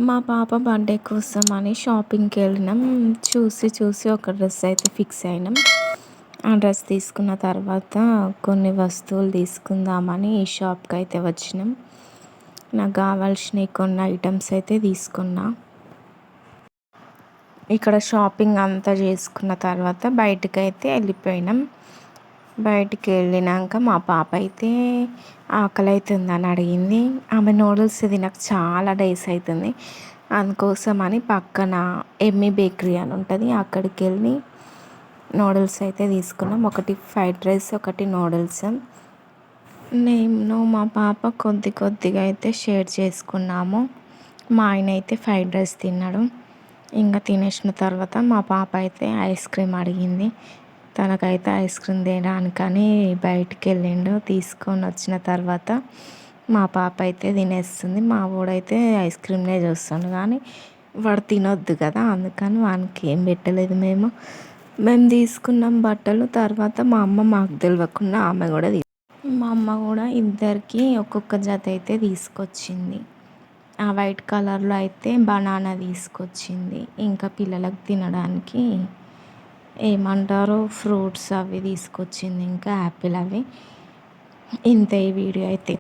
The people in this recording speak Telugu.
మా పాప బర్త్‌డే కోసమని షాపింగ్‌కెళ్ళినాం. చూసి ఒక డ్రెస్ అయితే ఫిక్స్ అయినాం. ఆ డ్రెస్ తీసుకున్న తర్వాత కొన్ని వస్తువులు తీసుకుందామని ఈ షాప్‌కయితే వచ్చినాం. నాకు కావాల్సినయి కొన్ని ఐటెమ్స్ అయితే తీసుకున్నా. ఇక్కడ షాపింగ్ అంతా చేసుకున్న తర్వాత బయటకైతే వెళ్ళిపోయినాం. బయటికి వెళ్ళినాక మా పాప అయితే ఆకలి అవుతుందని అడిగింది. ఆమె నూడిల్స్ తినక చాలా డేస్ అవుతుంది. అందుకోసమని పక్కన ఎమ్మీ బేకరీ అని ఉంటుంది, అక్కడికి వెళ్ళి నూడిల్స్ అయితే తీసుకున్నాం. ఒకటి ఫ్రైడ్ రైస్, ఒకటి నూడిల్స్. నేను మా పాప కొద్దిగా అయితే షేర్ చేసుకున్నాము. మా ఆయన అయితే ఫ్రైడ్ రైస్ తిన్నాడు. ఇంకా తినేసిన తర్వాత మా పాప అయితే ఐస్ క్రీమ్ అడిగింది. తనకైతే ఐస్ క్రీమ్ తినడానికని బయటికి వెళ్ళిండు. తీసుకొని వచ్చిన తర్వాత మా పాప అయితే తినేస్తుంది. మా వాడైతే ఐస్ క్రీమ్నే చూస్తుండు, కానీ వాడు తినొద్దు కదా, అందుకని వానికి ఏం పెట్టలేదు. మేము తీసుకున్నాం బట్టలు. తర్వాత మా అమ్మ మాకు తెలియకుండా ఆమె కూడా మా అమ్మ కూడా ఇద్దరికి ఒక్కొక్క జత అయితే తీసుకొచ్చింది. ఆ వైట్ కలర్లో అయితే బనానా తీసుకొచ్చింది. ఇంకా పిల్లలకు తినడానికి ఏమంటారు ఫ్రూట్స్ అవి తీసుకొచ్చింది, ఇంకా యాపిల్ అవి. ఇంతే ఈ వీడియో అయితే.